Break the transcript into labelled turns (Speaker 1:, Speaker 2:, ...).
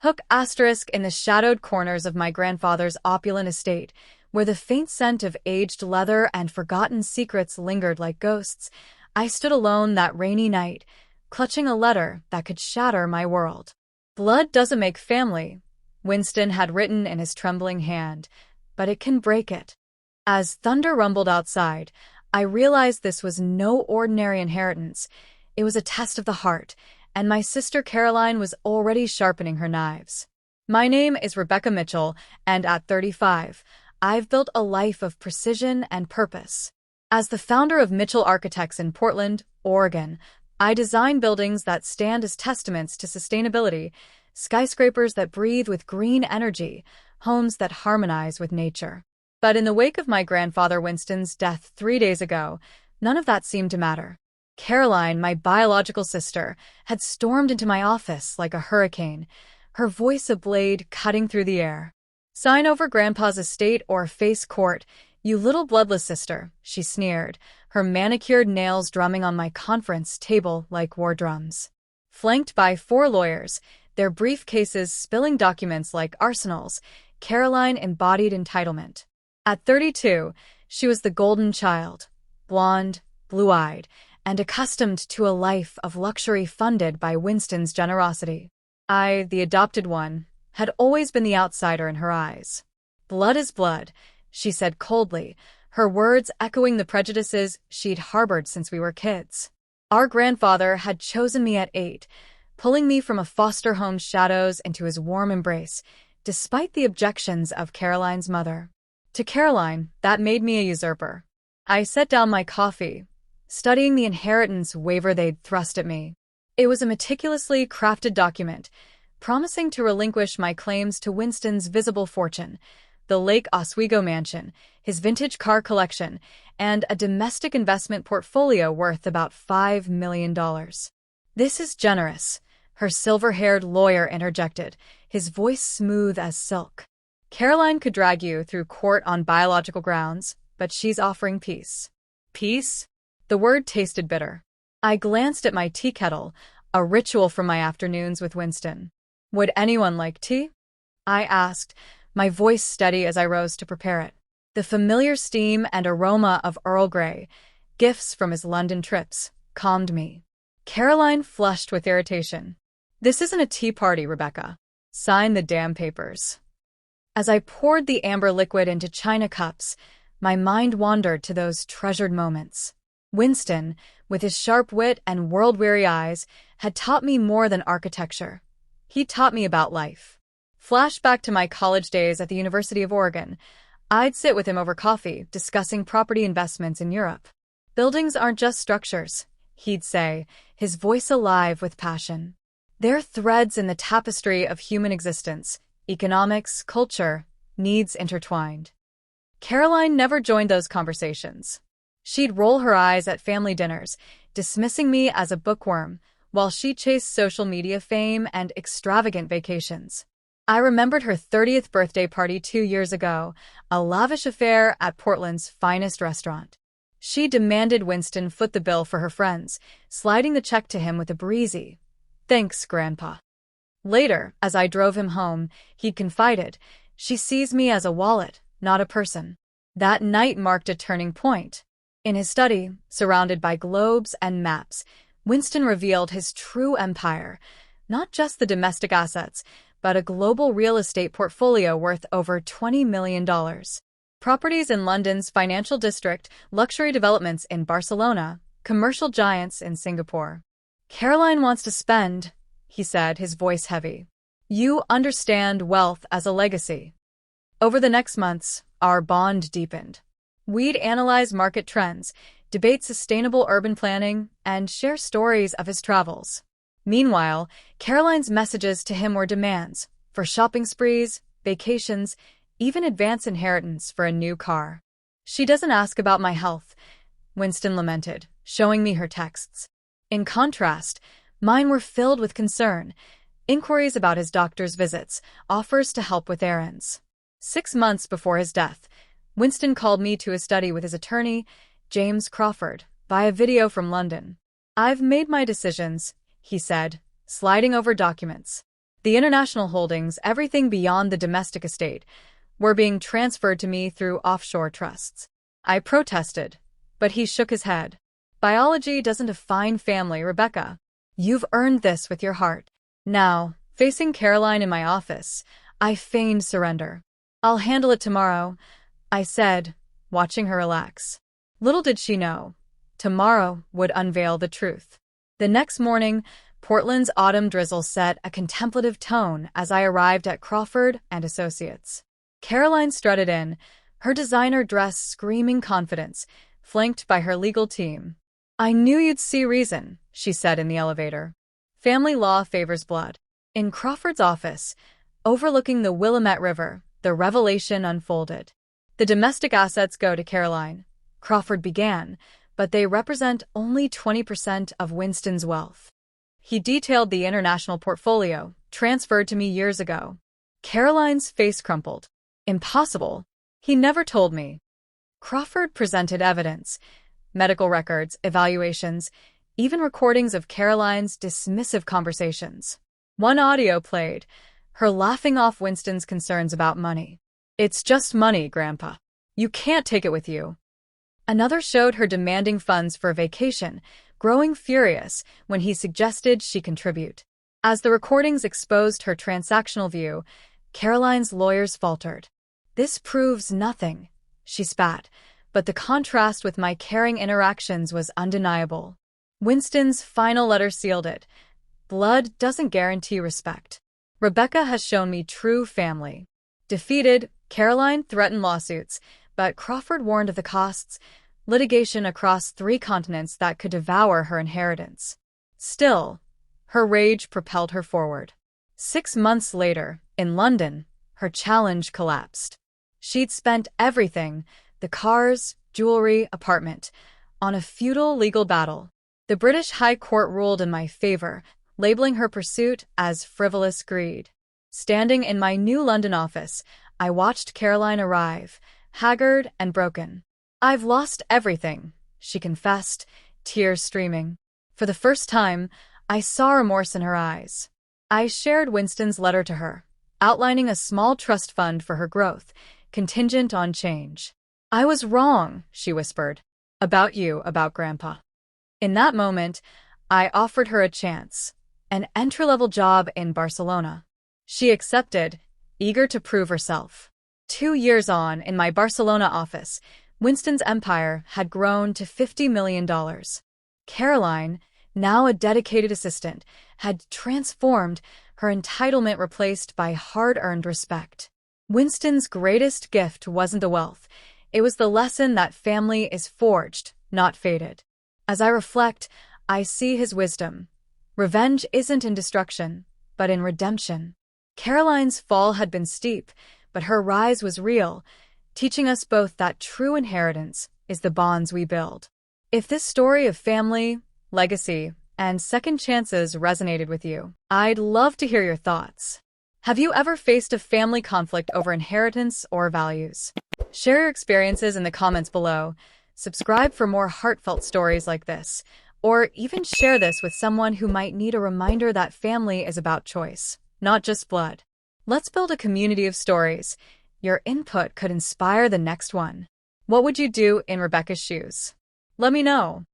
Speaker 1: Hook asterisk in the shadowed corners of my grandfather's opulent estate, where the faint scent of aged leather and forgotten secrets lingered like ghosts, I stood alone that rainy night, clutching a letter that could shatter my world. Blood doesn't make family, Winston had written in his trembling hand, but it can break it. As thunder rumbled outside, I realized this was no ordinary inheritance. It was a test of the heart, and my sister Caroline was already sharpening her knives. My name is Rebecca Mitchell, and at 35, I've built a life of precision and purpose. As the founder of Mitchell Architects in Portland, Oregon, I design buildings that stand as testaments to sustainability, skyscrapers that breathe with green energy, homes that harmonize with nature. But in the wake of my grandfather Winston's death 3 days ago, none of that seemed to matter. Caroline, my biological sister, had stormed into my office like a hurricane, her voice a blade cutting through the air. "Sign over Grandpa's estate or face court, you little bloodless sister," she sneered, her manicured nails drumming on my conference table like war drums. Flanked by 4 lawyers, their briefcases spilling documents like arsenals, Caroline embodied entitlement. At 32, she was the golden child, blonde, blue-eyed, and accustomed to a life of luxury funded by Winston's generosity. I, the adopted one, had always been the outsider in her eyes. "Blood is blood," she said coldly, her words echoing the prejudices she'd harbored since we were kids. Our grandfather had chosen me at 8, pulling me from a foster home's shadows into his warm embrace, despite the objections of Caroline's mother. To Caroline, that made me a usurper. I set down my coffee, studying the inheritance waiver they'd thrust at me. It was a meticulously crafted document, promising to relinquish my claims to Winston's visible fortune, the Lake Oswego mansion, his vintage car collection, and a domestic investment portfolio worth about $5 million. "This is generous," her silver-haired lawyer interjected, his voice smooth as silk. "Caroline could drag you through court on biological grounds, but she's offering peace." Peace? The word tasted bitter. I glanced at my tea kettle, a ritual from my afternoons with Winston. "Would anyone like tea?" I asked, my voice steady as I rose to prepare it. The familiar steam and aroma of Earl Grey, gifts from his London trips, calmed me. Caroline flushed with irritation. "This isn't a tea party, Rebecca. Sign the damn papers." As I poured the amber liquid into china cups, my mind wandered to those treasured moments. Winston, with his sharp wit and world-weary eyes, had taught me more than architecture. He taught me about life. Flashback to my college days at the University of Oregon, I'd sit with him over coffee, discussing property investments in Europe. "Buildings aren't just structures," he'd say, his voice alive with passion. "They're threads in the tapestry of human existence, economics, culture, needs intertwined." Caroline never joined those conversations. She'd roll her eyes at family dinners, dismissing me as a bookworm, while she chased social media fame and extravagant vacations. I remembered her 30th birthday party 2 years ago, a lavish affair at Portland's finest restaurant. She demanded Winston foot the bill for her friends, sliding the check to him with a breezy, "Thanks, Grandpa." Later, as I drove him home, he'd confided, "She sees me as a wallet, not a person." That night marked a turning point. In his study, surrounded by globes and maps, Winston revealed his true empire, not just the domestic assets, but a global real estate portfolio worth over $20 million. Properties in London's financial district, luxury developments in Barcelona, commercial giants in Singapore. "Caroline wants to spend," he said, his voice heavy. "You understand wealth as a legacy." Over the next months, our bond deepened. We'd analyze market trends, debate sustainable urban planning, and share stories of his travels. Meanwhile, Caroline's messages to him were demands for shopping sprees, vacations, even advance inheritance for a new car. "She doesn't ask about my health," Winston lamented, showing me her texts. In contrast, mine were filled with concern, inquiries about his doctor's visits, offers to help with errands. 6 months before his death, Winston called me to his study with his attorney, James Crawford, via video from London. "I've made my decisions," he said, sliding over documents. The international holdings, everything beyond the domestic estate, were being transferred to me through offshore trusts. I protested, but he shook his head. Biology doesn't define family, Rebecca. You've earned this with your heart. Now, facing Caroline in my office, I feigned surrender. I'll handle it tomorrow, I said, watching her relax. Little did she know, tomorrow would unveil the truth. The next morning, Portland's autumn drizzle set a contemplative tone as I arrived at Crawford and Associates. Caroline strutted in, her designer dress screaming confidence, flanked by her legal team. I knew you'd see reason, she said in the elevator. Family law favors blood. In Crawford's office, overlooking the Willamette River, the revelation unfolded. The domestic assets go to Caroline, Crawford began, but they represent only 20% of Winston's wealth. He detailed the international portfolio, transferred to me years ago. Caroline's face crumpled. Impossible. He never told me. Crawford presented evidence, medical records, evaluations, even recordings of Caroline's dismissive conversations. One audio played, her laughing off Winston's concerns about money. It's just money, Grandpa. You can't take it with you. Another showed her demanding funds for a vacation, growing furious when he suggested she contribute. As the recordings exposed her transactional view, Caroline's lawyers faltered. This proves nothing, she spat, but the contrast with my caring interactions was undeniable. Winston's final letter sealed it. Blood doesn't guarantee respect. Rebecca has shown me true family. Defeated, Caroline threatened lawsuits, but Crawford warned of the costs, litigation across 3 continents that could devour her inheritance. Still, her rage propelled her forward. 6 months later, in London, her challenge collapsed. She'd spent everything, the cars, jewelry, apartment, on a futile legal battle. The British High Court ruled in my favor, labeling her pursuit as frivolous greed. Standing in my new London office, I watched Caroline arrive, haggard and broken. I've lost everything, she confessed, tears streaming. For the first time, I saw remorse in her eyes. I shared Winston's letter to her, outlining a small trust fund for her growth, contingent on change. I was wrong, she whispered. About you, about Grandpa. In that moment, I offered her a chance, an entry-level job in Barcelona. She accepted, eager to prove herself. 2 years on, in my Barcelona office, Winston's empire had grown to $50 million. Caroline, now a dedicated assistant, had transformed, her entitlement replaced by hard-earned respect. Winston's greatest gift wasn't the wealth. It was the lesson that family is forged, not fated. As I reflect, I see his wisdom. Revenge isn't in destruction, but in redemption. Caroline's fall had been steep, but her rise was real, teaching us both that true inheritance is the bonds we build. If this story of family, legacy, and second chances resonated with you, I'd love to hear your thoughts. Have you ever faced a family conflict over inheritance or values? Share your experiences in the comments below. Subscribe for more heartfelt stories like this, or even share this with someone who might need a reminder that family is about choice, not just blood. Let's build a community of stories. Your input could inspire the next one. What would you do in Rebecca's shoes? Let me know.